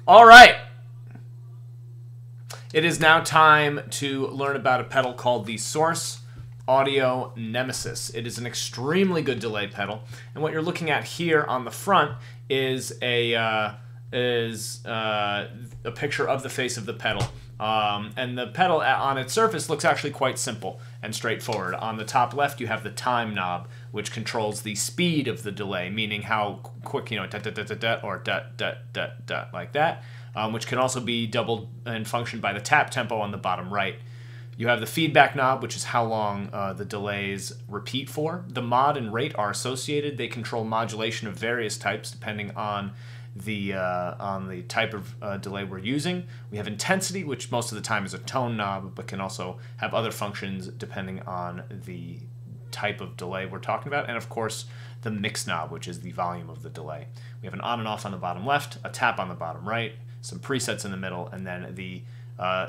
All right. It is now time to learn about a pedal called the Source Audio Nemesis. It is an extremely good delay pedal, and what you're looking at here on the front is a picture of the face of the pedal. And the pedal on its surface looks actually quite simple and straightforward. On the top left, you have the time knob, which controls the speed of the delay, meaning how quick, you know, da da da da da or da da da da like that, which can also be doubled and functioned by the tap tempo on the bottom right. You have the feedback knob, which is how long the delays repeat for. The mod and rate are associated. They control modulation of various types depending on the type of delay we're using. We have intensity, which most of the time is a tone knob, but can also have other functions depending on the type of delay we're talking about. And of course, the mix knob, which is the volume of the delay. We have an on and off on the bottom left, a tap on the bottom right, some presets in the middle, and then the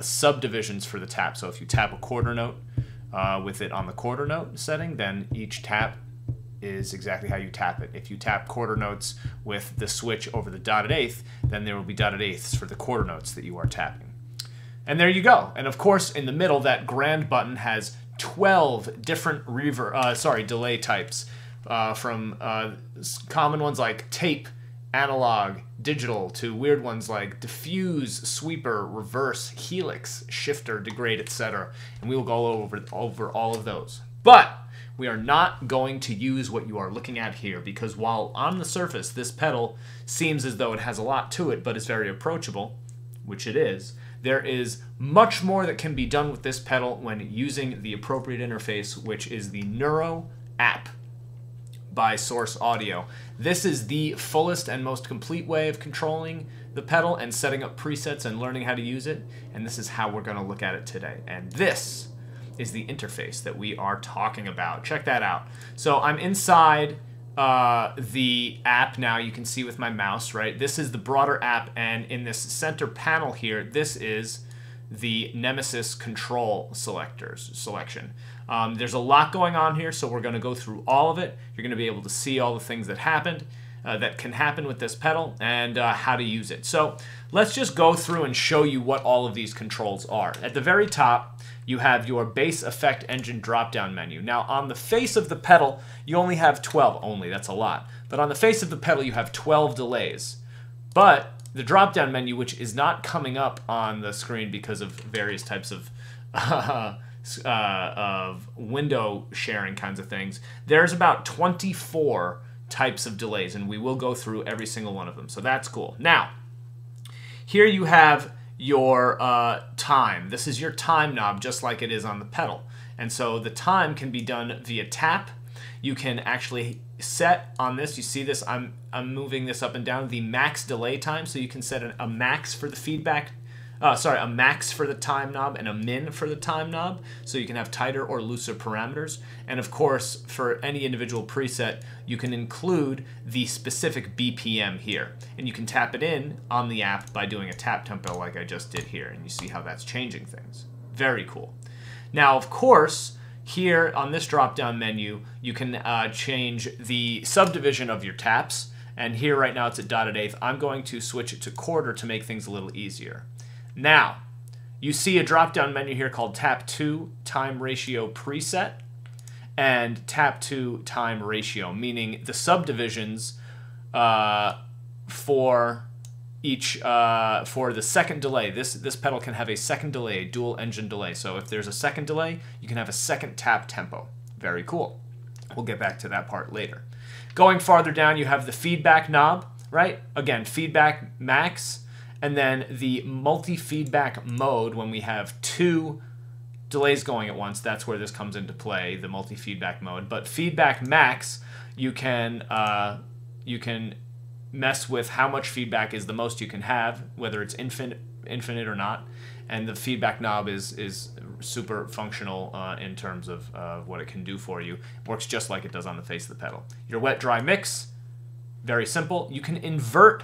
subdivisions for the tap. So if you tap a quarter note with it on the quarter note setting, then each tap is exactly how you tap it. If you tap quarter notes with the switch over the dotted eighth, then there will be dotted eighths for the quarter notes that you are tapping. And there you go. And of course, in the middle, that grand button has 12 different delay types, from common ones like tape, analog, digital, to weird ones like diffuse, sweeper, reverse, helix, shifter, degrade, etc. And we will go over all of those. But we are not going to use what you are looking at here, because while on the surface this pedal seems as though it has a lot to it but is very approachable, which it is, there is much more that can be done with this pedal when using the appropriate interface, which is the Neuro App by Source Audio. This is the fullest and most complete way of controlling the pedal and setting up presets and learning how to use it, and this is how we're going to look at it today. And this is the interface that we are talking about. Check that out. So I'm inside the app now. You can see with my mouse, right? This is the broader app, and in this center panel here, this is the Nemesis control selection. There's a lot going on here, so we're going to go through all of it. You're going to be able to see all the things that happened, that can happen with this pedal, and how to use it. So let's just go through and show you what all of these controls are. At the very top, you have your bass effect engine drop-down menu. Now, on the face of the pedal, you only have 12. Only, that's a lot. But on the face of the pedal, you have 12 delays. But the drop-down menu, which is not coming up on the screen because of various types of window sharing kinds of things, there's about 24 types of delays, and we will go through every single one of them. So that's cool. Now, here you have your time. This is your time knob, just like it is on the pedal. And so the time can be done via tap. You can actually set on this, you see this, I'm moving this up and down, the max delay time, so you can set a max for the feedback, a max for the time knob and a min for the time knob, so you can have tighter or looser parameters. And of course, for any individual preset, you can include the specific BPM here. And you can tap it in on the app by doing a tap tempo like I just did here, and you see how that's changing things. Very cool. Now, of course, here on this drop-down menu, you can change the subdivision of your taps, and here right now it's at dotted eighth. I'm going to switch it to quarter to make things a little easier. Now, you see a drop-down menu here called Tap 2 Time Ratio Preset and Tap 2 Time Ratio, meaning the subdivisions for each for the second delay. This pedal can have a second delay, a dual engine delay. So if there's a second delay, you can have a second tap tempo. Very cool. We'll get back to that part later. Going farther down, you have the feedback knob, right? Again, feedback max. And then the multi-feedback mode, when we have two delays going at once, that's where this comes into play, the multi-feedback mode. But feedback max, you can mess with how much feedback is the most you can have, whether it's infinite or not. And the feedback knob is super functional in terms of what it can do for you. It works just like it does on the face of the pedal. Your wet-dry mix, very simple. You can invert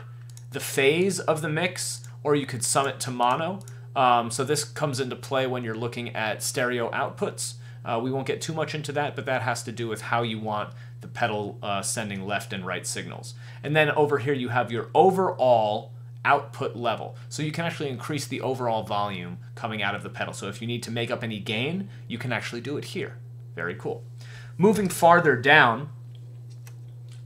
the phase of the mix, or you could sum it to mono. So this comes into play when you're looking at stereo outputs. We won't get too much into that, but that has to do with how you want the pedal sending left and right signals. And then over here you have your overall output level. So you can actually increase the overall volume coming out of the pedal. So if you need to make up any gain, you can actually do it here. Very cool. Moving farther down,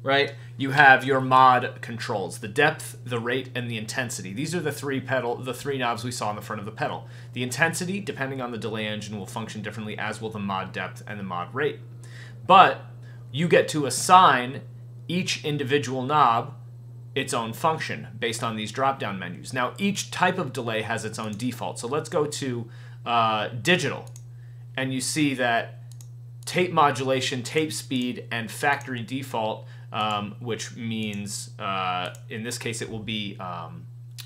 right, you have your mod controls, the depth, the rate, and the intensity. These are the three knobs we saw on the front of the pedal. The intensity, depending on the delay engine, will function differently, as will the mod depth and the mod rate. But you get to assign each individual knob its own function based on these drop-down menus. Now, each type of delay has its own default. So let's go to digital, and you see that tape modulation, tape speed, and factory default, which means in this case it will be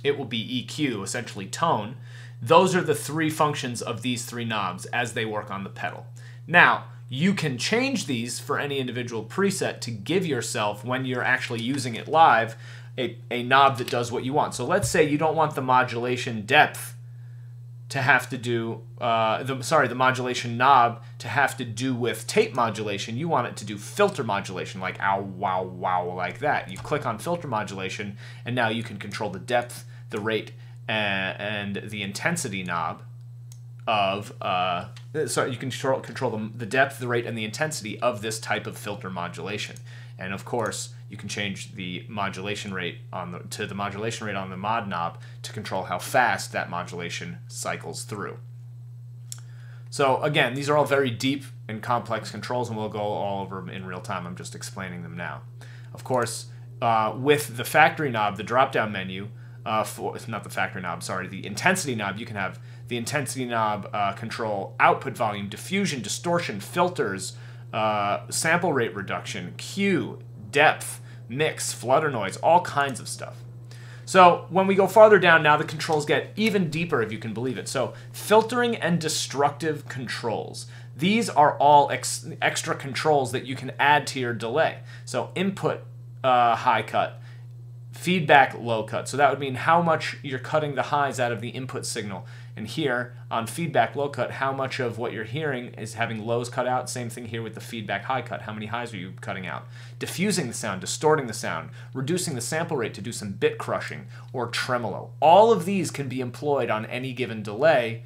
EQ, essentially tone. Those are the three functions of these three knobs as they work on the pedal. Now, you can change these for any individual preset to give yourself, when you're actually using it live, a knob that does what you want. So let's say you don't want the modulation depth to have to do, the modulation knob to have to do with tape modulation. You want it to do filter modulation, like ow, wow, wow, like that. You click on filter modulation, and now you can control the depth, the rate, and the intensity knob of, you can control the depth, the rate, and the intensity of this type of filter modulation. And of course, you can change the modulation rate to the modulation rate on the mod knob to control how fast that modulation cycles through. So again, these are all very deep and complex controls, and we'll go all over them in real time. I'm just explaining them now. Of course, with the factory knob, the drop-down menu, not the factory knob, sorry, the intensity knob, you can have the intensity knob control output volume, diffusion, distortion, filters, sample rate reduction, Q, depth, mix, flutter noise, all kinds of stuff. So when we go farther down now, the controls get even deeper, if you can believe it. So filtering and destructive controls. These are all extra controls that you can add to your delay. So input high cut, feedback low cut. So that would mean how much you're cutting the highs out of the input signal. And here on feedback low cut, how much of what you're hearing is having lows cut out. Same thing here with the feedback high cut. How many highs are you cutting out? Diffusing the sound, distorting the sound, reducing the sample rate to do some bit crushing or tremolo. All of these can be employed on any given delay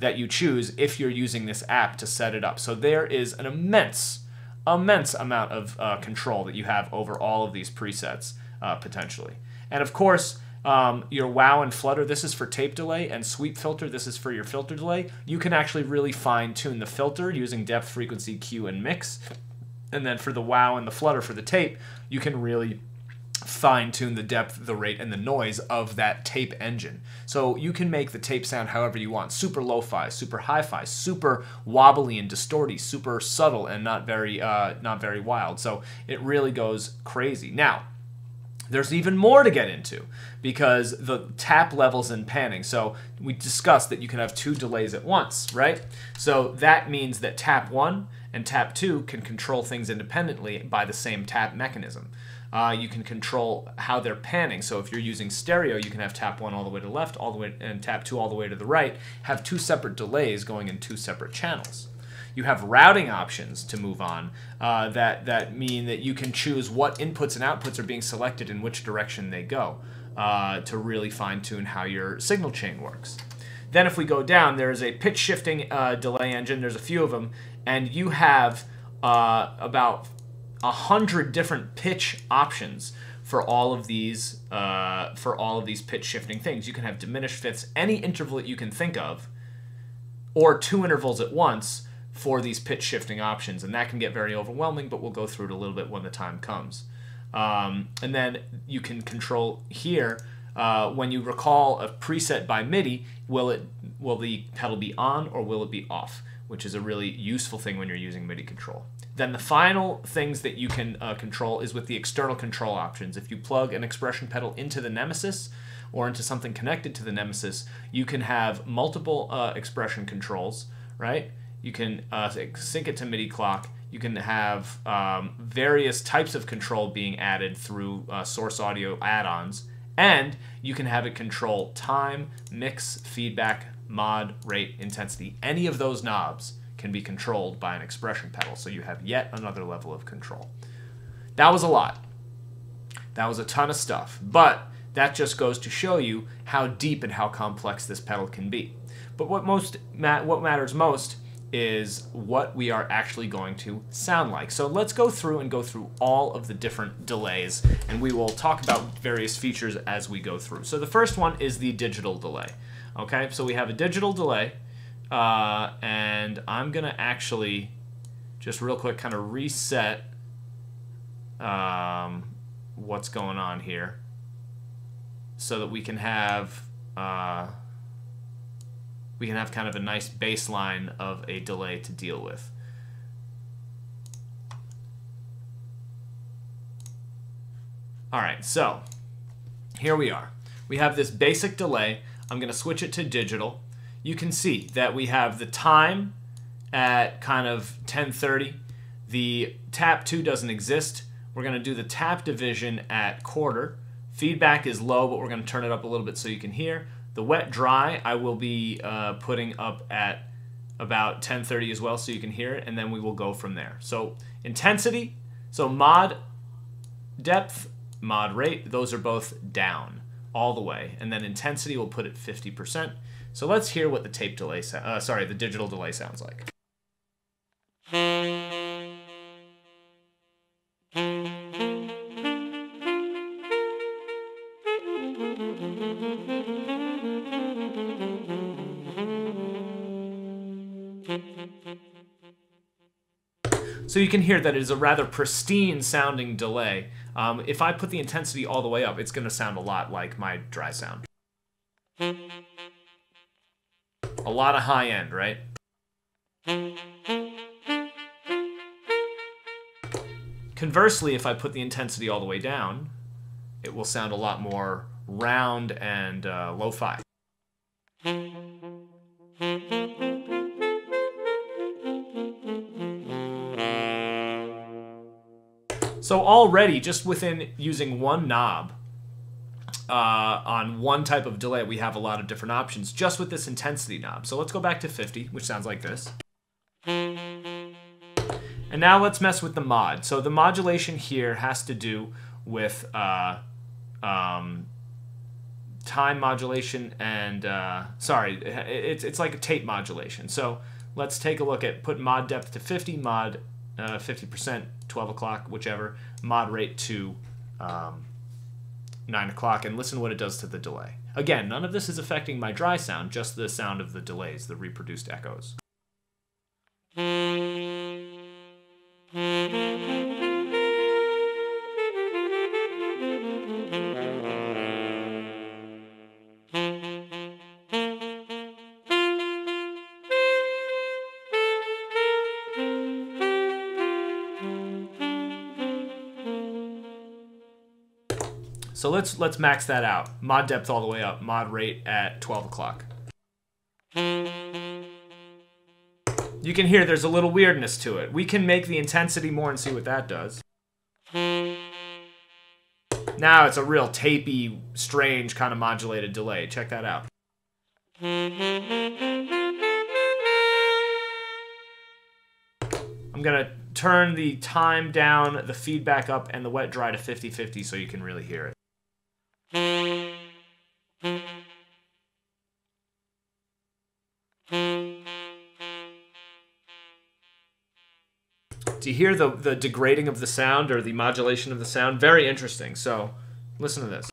that you choose if you're using this app to set it up. So there is an immense amount of control that you have over all of these presets potentially. And of course, your wow and flutter, this is for tape delay, and sweep filter, this is for your filter delay. You can actually really fine-tune the filter using depth, frequency, Q, and mix. And then for the wow and the flutter for the tape, you can really fine-tune the depth, the rate, and the noise of that tape engine. So you can make the tape sound however you want. Super lo-fi, super hi-fi, super wobbly and distorty, super subtle and not very wild. So it really goes crazy. Now, there's even more to get into because the tap levels and panning. So we discussed that you can have two delays at once, right? So that means that tap 1 and tap 2 can control things independently by the same tap mechanism. You can control how they're panning. So if you're using stereo, you can have tap 1 all the way to the left, and tap 2 all the way to the right, have two separate delays going in two separate channels. You have routing options to move on that mean that you can choose what inputs and outputs are being selected in which direction they go to really fine-tune how your signal chain works. Then if we go down, there's a pitch shifting delay engine. There's a few of them, and you have about 100 different pitch options for all of these pitch shifting things. You can have diminished fifths, any interval that you can think of, or two intervals at once for these pitch shifting options, and that can get very overwhelming, but we'll go through it a little bit when the time comes. And then you can control here, when you recall a preset by MIDI, will the pedal be on or will it be off, which is a really useful thing when you're using MIDI control. Then the final things that you can control is with the external control options. If you plug an expression pedal into the Nemesis or into something connected to the Nemesis, you can have multiple expression controls, right? You can sync it to MIDI clock. You can have various types of control being added through Source Audio add-ons, and you can have it control time, mix, feedback, mod, rate, intensity. Any of those knobs can be controlled by an expression pedal, so you have yet another level of control. That was a lot. That was a ton of stuff, but That just goes to show you how deep and how complex this pedal can be. But what matters most is what we are actually going to sound like. So let's go through all of the different delays, and we will talk about various features as we go through. So the first one is the digital delay. Okay, so we have a digital delay, and I'm gonna actually just real quick kind of reset what's going on here so that we can have kind of a nice baseline of a delay to deal with. All right, so here we are. We have this basic delay. I'm going to switch it to digital. You can see that we have the time at kind of 10:30. The tap 2 doesn't exist. We're going to do the tap division at quarter. Feedback is low, but we're going to turn it up a little bit so you can hear. The wet dry I will be putting up at about 10:30 as well so you can hear it, and then we will go from there. So intensity, so mod depth, mod rate, those are both down all the way, and then intensity we'll put at 50%. So let's hear what the the digital delay sounds like. So you can hear that it is a rather pristine sounding delay. If I put the intensity all the way up, it's going to sound a lot like my dry sound. A lot of high end, right? Conversely, if I put the intensity all the way down, it will sound a lot more round and lo-fi. So already, just within using one knob on one type of delay, we have a lot of different options just with this intensity knob. So let's go back to 50, which sounds like this. And now let's mess with the mod. So the modulation here has to do with time modulation and, it's like a tape modulation. So let's take a look at put mod depth to 50, mod 50%, 12 o'clock, whichever, mod rate to 9 o'clock, and listen to what it does to the delay. Again, none of this is affecting my dry sound, just the sound of the delays, the reproduced echoes. So let's max that out. Mod depth all the way up. Mod rate at 12 o'clock. You can hear there's a little weirdness to it. We can make the intensity more and see what that does. Now it's a real tapey, strange kind of modulated delay. Check that out. I'm going to turn the time down, the feedback up, and the wet dry to 50-50 so you can really hear it. Do you hear the degrading of the sound or the modulation of the sound? Very interesting. So listen to this.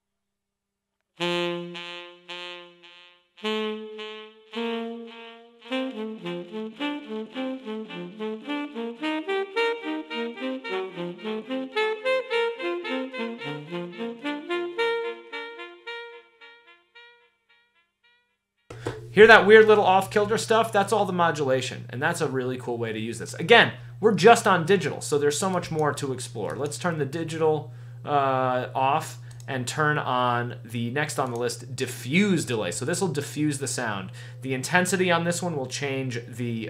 Hear that weird little off-kilter stuff? That's all the modulation, and that's a really cool way to use this. Again, we're just on digital, so there's so much more to explore. Let's turn the digital off and turn on the next on the list, diffuse delay. So this will diffuse the sound. The intensity on this one will change the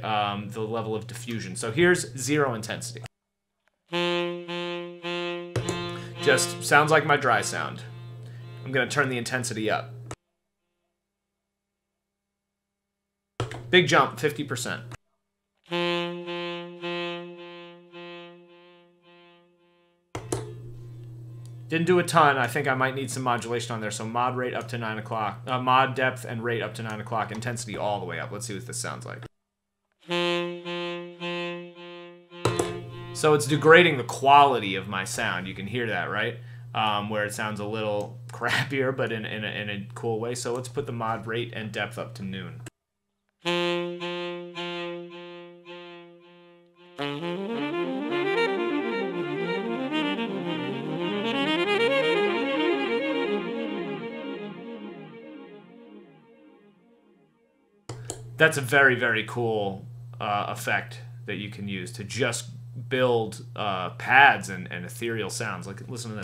level of diffusion. So here's 0 intensity. Just sounds like my dry sound. I'm going to turn the intensity up. Big jump, 50%. Didn't do a ton. I think I might need some modulation on there. So mod rate up to 9 o'clock. Mod depth and rate up to 9 o'clock. Intensity all the way up. Let's see what this sounds like. So it's degrading the quality of my sound. You can hear that, right? Where it sounds a little crappier, but in a cool way. So let's put the mod rate and depth up to noon. That's a very, very cool effect that you can use to just build pads and ethereal sounds. Like, listen to this.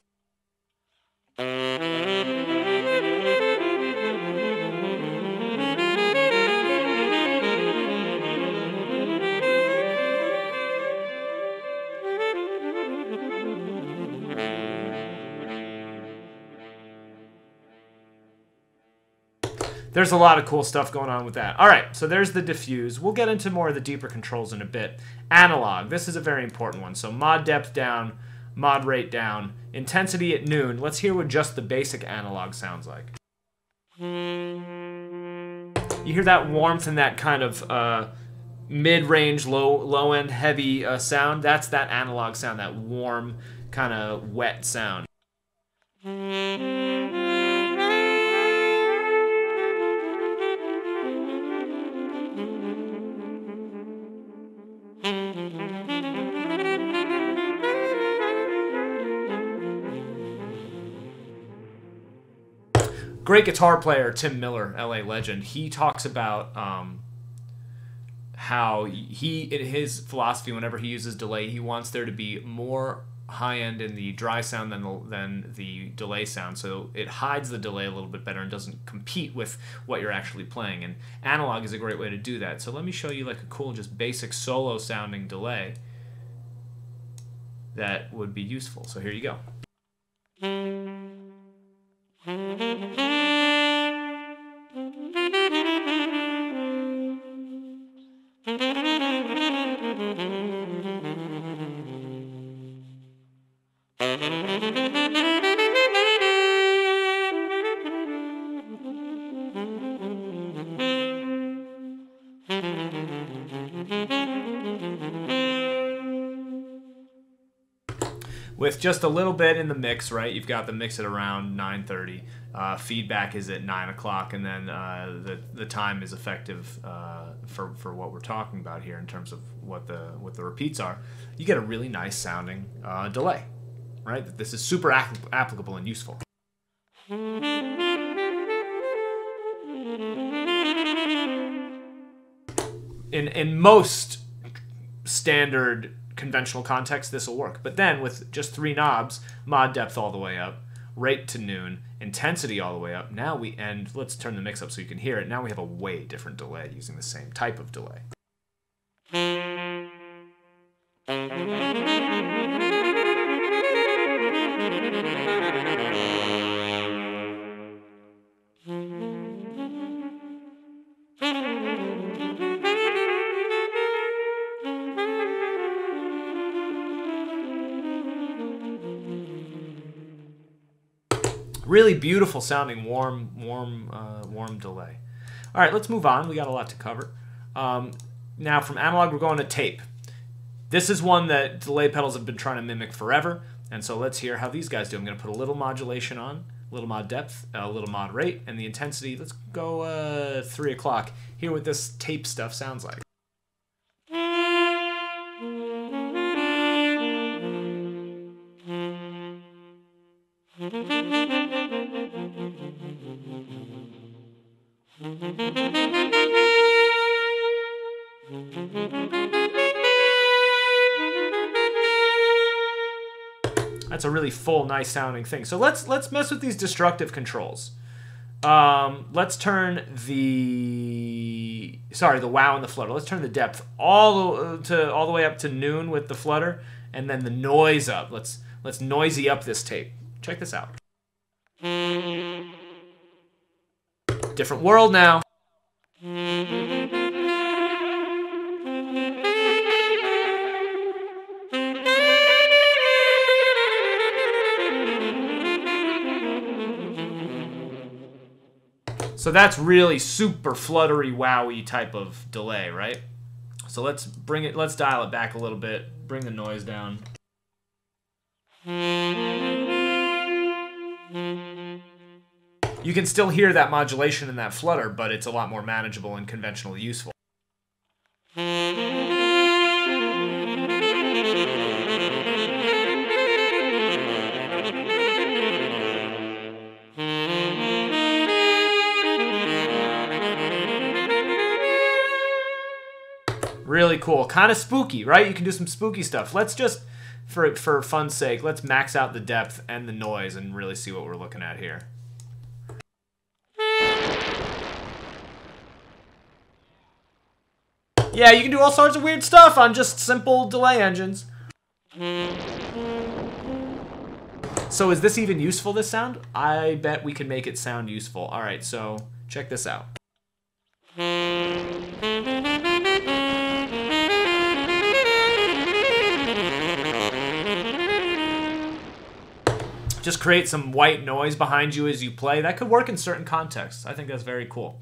There's a lot of cool stuff going on with that. All right, so there's the diffuse. We'll get into more of the deeper controls in a bit. Analog, this is a very important one. So mod depth down, mod rate down, intensity at noon. Let's hear what just the basic analog sounds like. You hear that warmth and that kind of mid-range, low-end, heavy sound? That's that analog sound, that warm, kind of wet sound. Great guitar player, Tim Miller, LA legend, he talks about how in his philosophy, whenever he uses delay, he wants there to be more high-end in the dry sound than the delay sound, so it hides the delay a little bit better and doesn't compete with what you're actually playing. And analog is a great way to do that. So let me show you like a cool, just basic solo-sounding delay that would be useful. So here you go. With just a little bit in the mix, right? You've got the mix at around 9:30. Feedback is at 9 o'clock, and then the time is effective for what we're talking about here in terms of what the repeats are. You get a really nice sounding delay, right? This is super applicable and useful. In most standard conventional context, this will work. But then with just 3 knobs, mod depth all the way up, rate to noon, intensity all the way up, now we end, let's turn the mix up so you can hear it. Now we have a way different delay using the same type of delay. Really beautiful sounding, warm delay. All right, let's move on. We got a lot to cover. Now from analog, we're going to tape. This is one that delay pedals have been trying to mimic forever, and so let's hear how these guys do. I'm going to put a little modulation on, a little mod depth, a little mod rate, and the intensity. Let's go 3 o'clock. Hear what this tape stuff sounds like. That's a really full, nice sounding thing. So let's mess with these destructive controls. Let's turn the wow and the flutter. Let's turn the depth all the way up to noon with the flutter, and then the noise up. Let's noisy up this tape. Check this out. Different world now. So that's really super fluttery, wowy type of delay, right? So let's dial it back a little bit, bring the noise down. You can still hear that modulation and that flutter, but it's a lot more manageable and conventionally useful. Really cool. Kind of spooky, right? You can do some spooky stuff. Let's just, for fun's sake, let's max out the depth and the noise and really see what we're looking at here. Yeah, you can do all sorts of weird stuff on just simple delay engines. So is this even useful, this sound? I bet we can make it sound useful. All right, so check this out. Just create some white noise behind you as you play. That could work in certain contexts. I think that's very cool.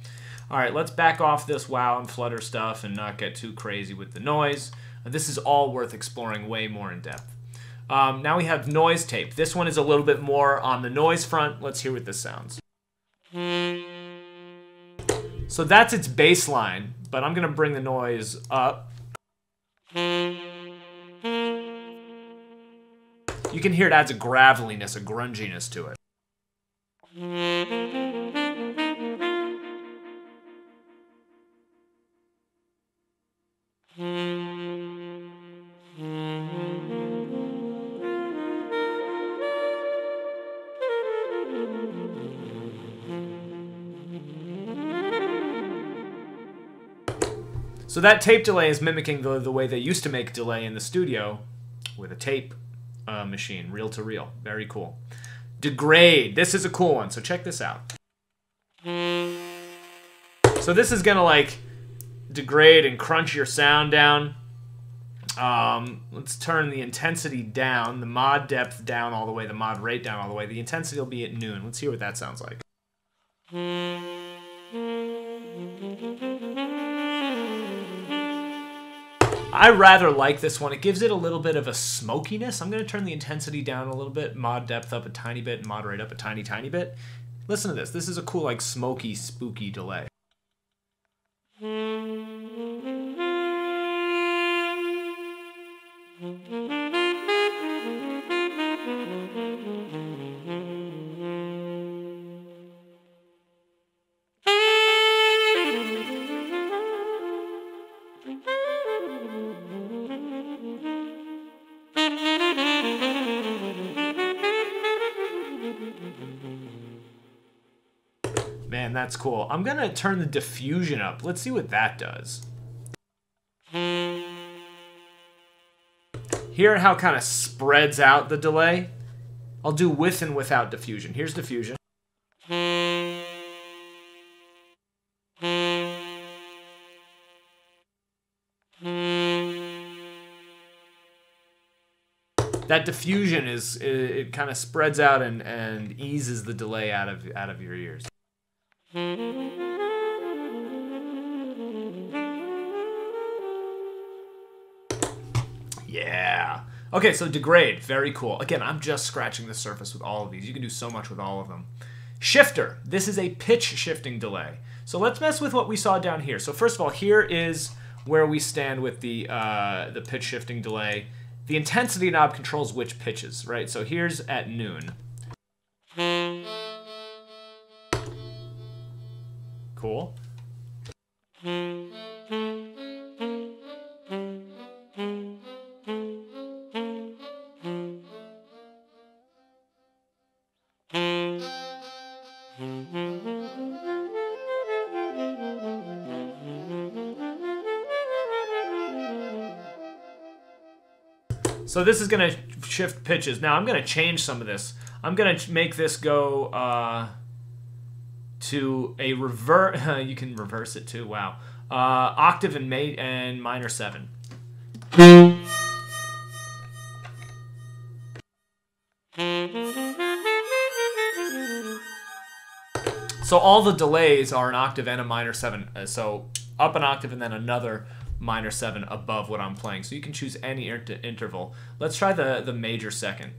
All right, let's back off this wow and flutter stuff and not get too crazy with the noise. This is all worth exploring way more in depth. Now we have noise tape. This one is a little bit more on the noise front. Let's hear what this sounds. So that's its bass line, but I'm gonna bring the noise up. You can hear it adds a graveliness, a grunginess to it. So that tape delay is mimicking the way they used to make delay in the studio with a tape machine, reel to reel. Very cool. Degrade. This is a cool one, so check this out. So this is gonna like degrade and crunch your sound down. Let's turn the intensity down, the mod depth down all the way, the mod rate down all the way. The intensity will be at noon. Let's hear what that sounds like. I rather like this one. It gives it a little bit of a smokiness. I'm going to turn the intensity down a little bit, mod depth up a tiny bit, and mod rate up a tiny, tiny bit. Listen to this. This is a cool, like, smoky, spooky delay. Man, that's cool. I'm gonna turn the diffusion up. Let's see what that does. Hear how it kind of spreads out the delay? I'll do with and without diffusion. Here's diffusion. That diffusion it kind of spreads out and eases the delay out of your ears. Yeah. Okay, so Degrade, very cool. Again, I'm just scratching the surface with all of these. You can do so much with all of them. Shifter, this is a pitch shifting delay. So let's mess with what we saw down here. So first of all, here is where we stand with the pitch shifting delay. The intensity knob controls which pitches, right? So here's at noon. Cool. So this is going to shift pitches. Now I'm going to change some of this. I'm going to make this go to a reverse. You can reverse it too. Wow. Octave and minor 7. So all the delays are an octave and a minor 7. So up an octave and then another minor 7 above what I'm playing. So you can choose any interval. Let's try the major second.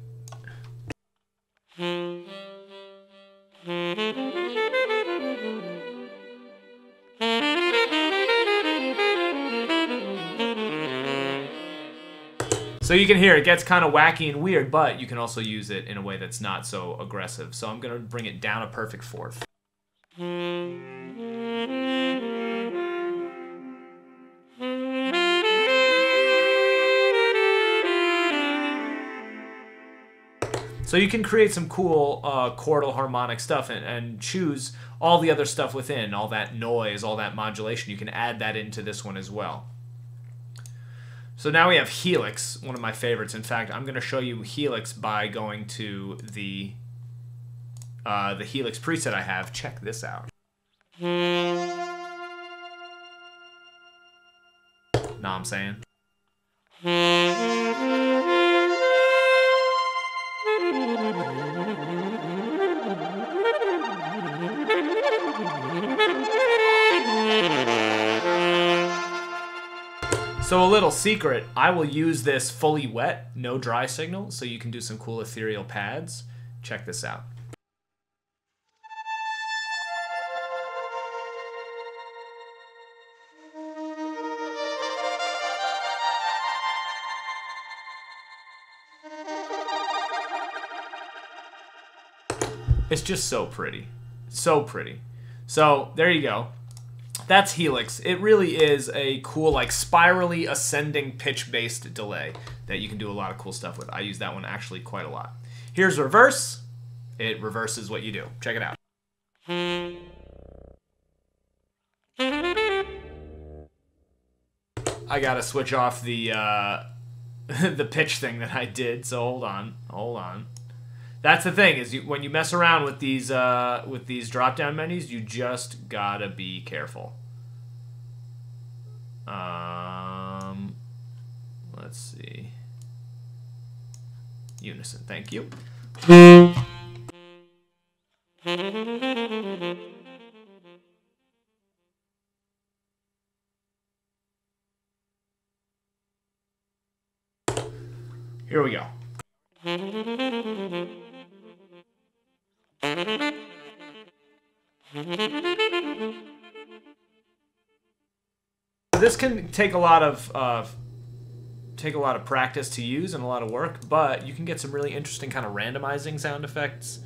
So you can hear it gets kind of wacky and weird, but you can also use it in a way that's not so aggressive. So I'm going to bring it down a perfect fourth. So you can create some cool chordal harmonic stuff and choose all the other stuff within, all that noise, all that modulation. You can add that into this one as well. So now we have Helix, one of my favorites. In fact, I'm going to show you Helix by going to the Helix preset I have. Check this out. Know what I'm saying? So a little secret, I will use this fully wet, no dry signal, so you can do some cool ethereal pads. Check this out. It's just so pretty. So pretty. So there you go. That's Helix. It really is a cool, like, spirally ascending pitch-based delay that you can do a lot of cool stuff with. I use that one actually quite a lot. Here's reverse. It reverses what you do. Check it out. I gotta switch off the the pitch thing that I did, so hold on. That's the thing, is when you mess around with these drop-down menus, you just gotta be careful. Let's see. Unison, thank you. Here we go. This can take a lot of practice to use and a lot of work, but you can get some really interesting kind of randomizing sound effects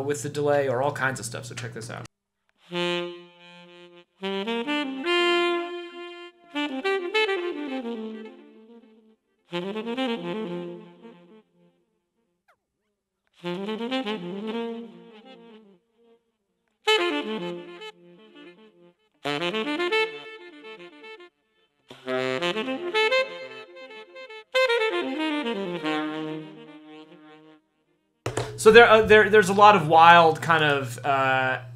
with the delay, or all kinds of stuff. So check this out. So there's a lot of wild kind of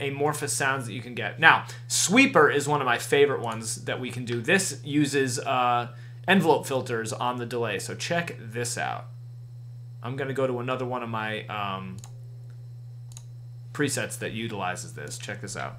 amorphous sounds that you can get. Now, Sweeper is one of my favorite ones that we can do. This uses envelope filters on the delay, so check this out. I'm going to go to another one of my presets that utilizes this. Check this out.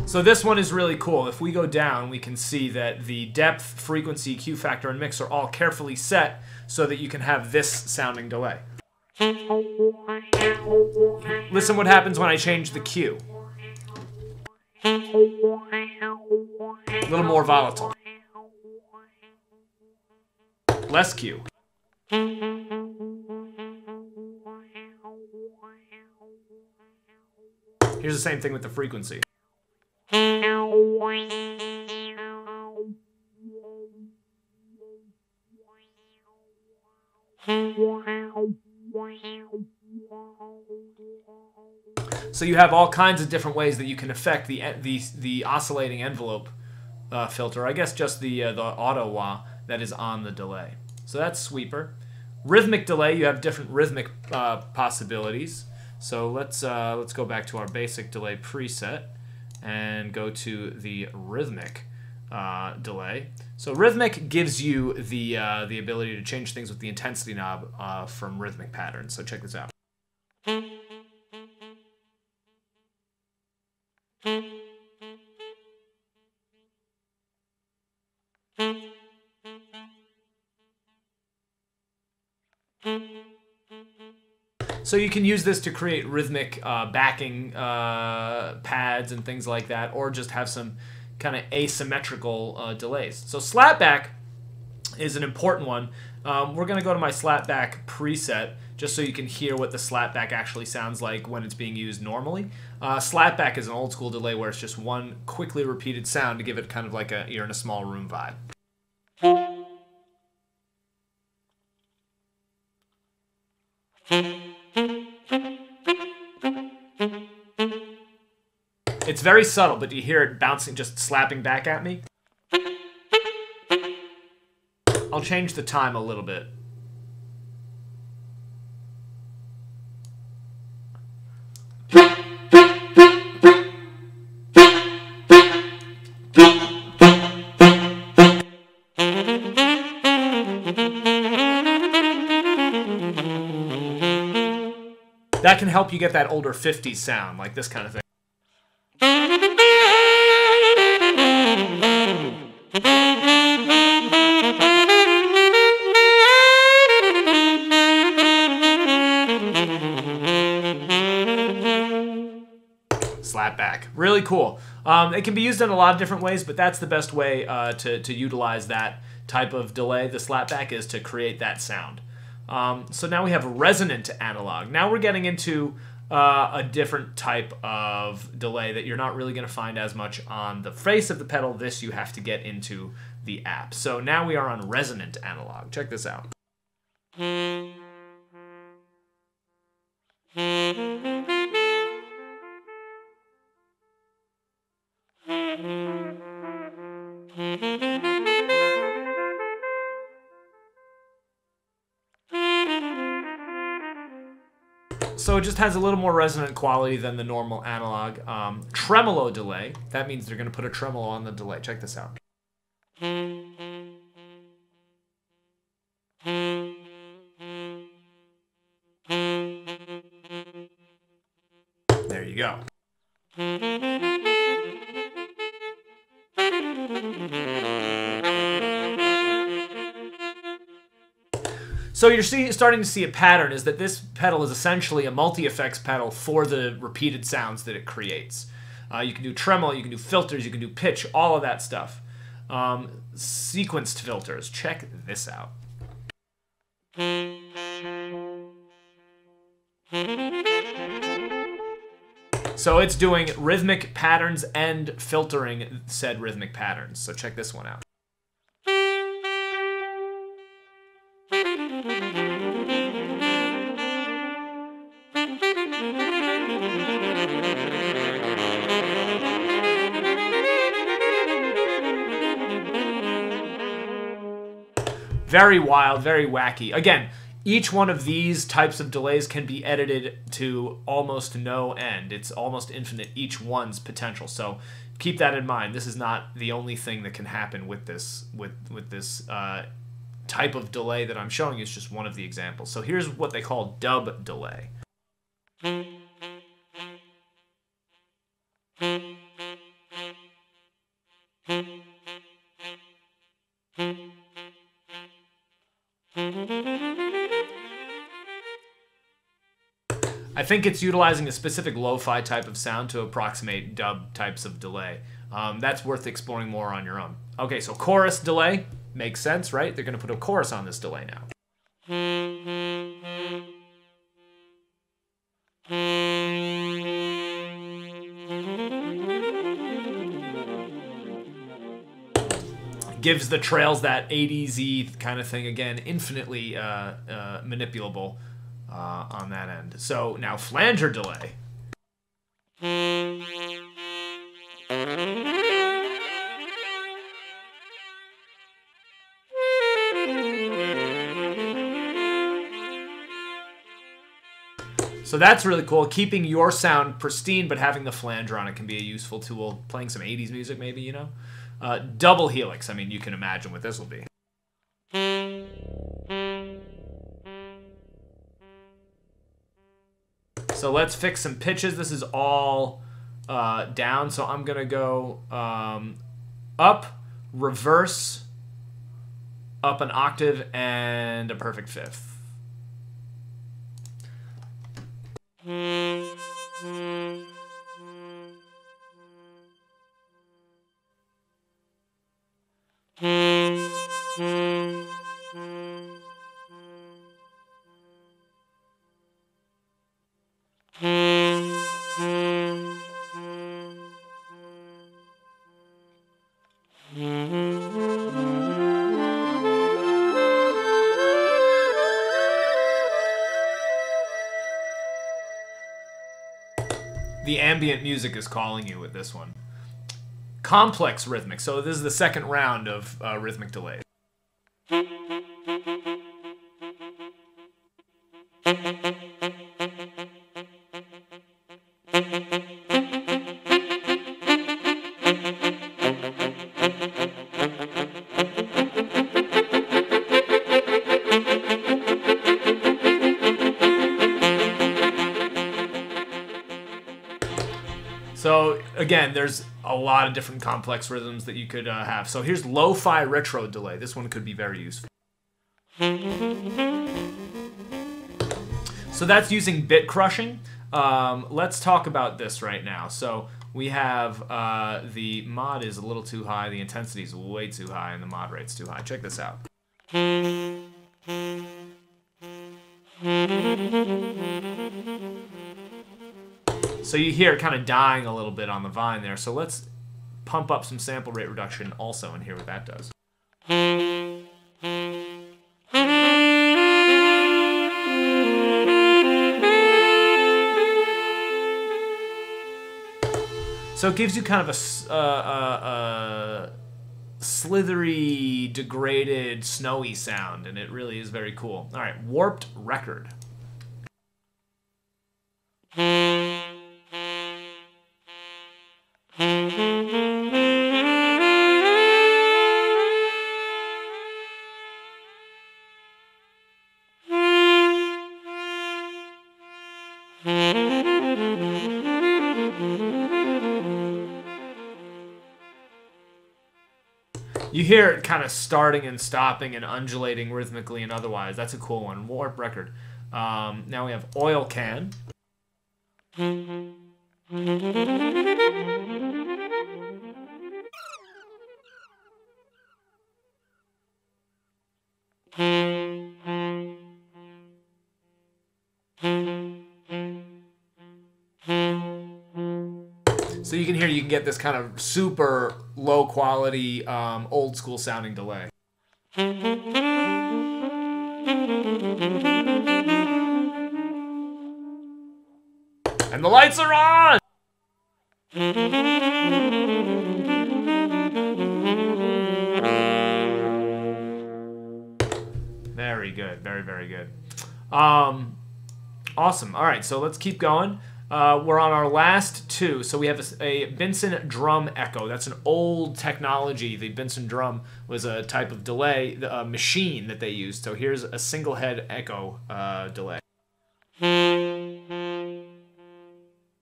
So this one is really cool. If we go down, we can see that the depth, frequency, Q factor, and mix are all carefully set so that you can have this sounding delay. Listen what happens when I change the Q. A little more volatile. Less Q. Here's the same thing with the frequency. So you have all kinds of different ways that you can affect the oscillating envelope filter. I guess just the auto wah that is on the delay. So that's sweeper. Rhythmic delay, you have different rhythmic possibilities. So let's go back to our basic delay preset and go to the rhythmic delay. So rhythmic gives you the ability to change things with the intensity knob from rhythmic patterns. So check this out. So you can use this to create rhythmic backing pads and things like that, or just have some kind of asymmetrical delays. So slapback is an important one. We're going to go to my slapback preset just so you can hear what the slapback actually sounds like when it's being used normally. Slapback is an old school delay where it's just one quickly repeated sound to give it kind of like a you're in a small room vibe. It's very subtle, but do you hear it bouncing, just slapping back at me? I'll change the time a little bit. That can help you get that older 50s sound, like this kind of thing. Slapback. Really cool. It can be used in a lot of different ways, but that's the best way to utilize that type of delay. The slapback is to create that sound. So now we have resonant analog. Now we're getting into a different type of delay that you're not really going to find as much on the face of the pedal. This you have to get into the app. So now we are on resonant analog. Check this out. So it just has a little more resonant quality than the normal analog. Tremolo delay, that means they're going to put a tremolo on the delay. Check this out. There you go. So you're starting to see a pattern, is that this pedal is essentially a multi-effects pedal for the repeated sounds that it creates. You can do tremolo, you can do filters, you can do pitch, all of that stuff. Sequenced filters, check this out. So it's doing rhythmic patterns and filtering said rhythmic patterns. So check this one out. Very wild, very wacky. Again, each one of these types of delays can be edited to almost no end. It's almost infinite, each one's potential. So keep that in mind. This is not the only thing that can happen with this type of delay that I'm showing you. It's just one of the examples. So here's what they call dub delay. I think it's utilizing a specific lo-fi type of sound to approximate dub types of delay. That's worth exploring more on your own. Okay, so chorus delay makes sense, right? They're going to put a chorus on this delay now. Gives the trails that 80s-y kind of thing, again, infinitely manipulable. on that end. So now flanger delay. So that's really cool. Keeping your sound pristine, but having the flanger on it can be a useful tool. Playing some 80s music, maybe, you know? Double helix. I mean, you can imagine what this will be. So let's fix some pitches. This is all down. So I'm going to go up, reverse, up an octave, and a perfect fifth. The ambient music is calling you with this one. Complex rhythmic. So this is the second round of rhythmic delay. So again, there's a lot of different complex rhythms that you could have. So here's lo-fi retro delay. This one could be very useful. So that's using bit crushing. Let's talk about this right now. So we have the mod is a little too high, the intensity is way too high, and the mod rate's too high. Check this out. So you hear it kind of dying a little bit on the vine there. So let's pump up some sample rate reduction also and hear what that does. So it gives you kind of a slithery, degraded, snowy sound, and it really is very cool. All right, warped record. You hear it kind of starting and stopping and undulating rhythmically and otherwise. That's a cool one. Warp record. Now we have oil can. So you can hear, you can get this kind of super low quality, old school sounding delay. And the lights are on! Very good, very, very good. Awesome. All right, so let's keep going. We're on our last two. So we have a Benson drum echo. That's an old technology. The Benson drum was a type of delay machine that they used. So here's a single head echo delay.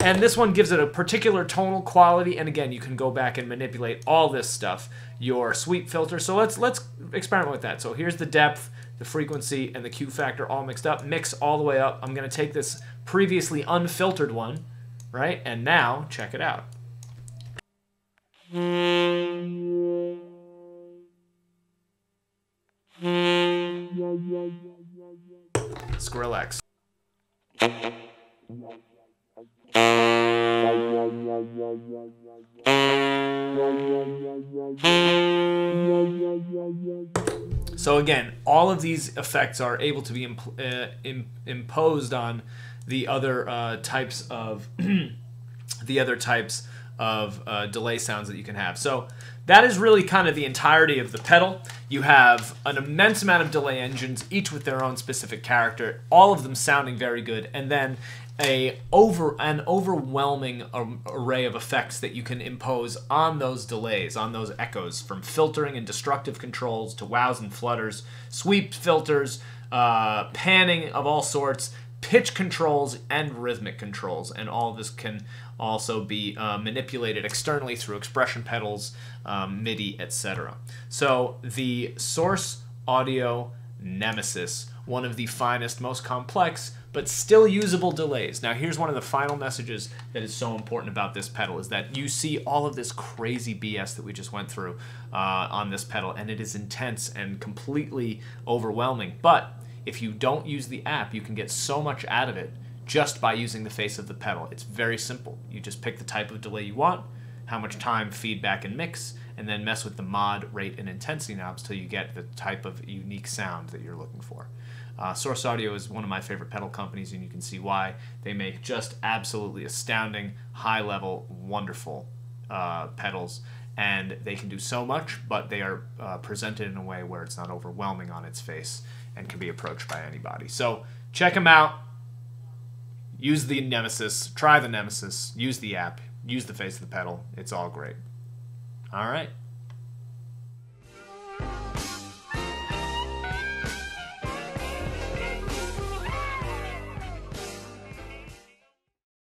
And this one gives it a particular tonal quality. And again, you can go back and manipulate all this stuff. Your sweep filter. So let's experiment with that. So here's the depth, the frequency, and the Q factor all mixed up. Mix all the way up. I'm going to take this previously unfiltered one, right? And now, check it out. Skrillex. So again, all of these effects are able to be imposed on the other types of delay sounds that you can have. So that is really kind of the entirety of the pedal. You have an immense amount of delay engines, each with their own specific character, all of them sounding very good, and then an overwhelming array of effects that you can impose on those delays, on those echoes, from filtering and destructive controls to wows and flutters, sweep filters, panning of all sorts, pitch controls, and rhythmic controls. And all of this can also be manipulated externally through expression pedals, MIDI, etc. So the Source Audio Nemesis, one of the finest, most complex, but still usable delays. Now here's one of the final messages that is so important about this pedal, is that you see all of this crazy BS that we just went through on this pedal, and it is intense and completely overwhelming. But if you don't use the app, you can get so much out of it just by using the face of the pedal. It's very simple. You just pick the type of delay you want, how much time, feedback, and mix, and then mess with the mod, rate, and intensity knobs till you get the type of unique sound that you're looking for. Source Audio is one of my favorite pedal companies, and you can see why. They make just absolutely astounding, high-level, wonderful pedals, and they can do so much, but they are presented in a way where it's not overwhelming on its face and can be approached by anybody. So check them out. Use the Nemesis. Try the Nemesis. Use the app. Use the face of the pedal. It's all great. All right.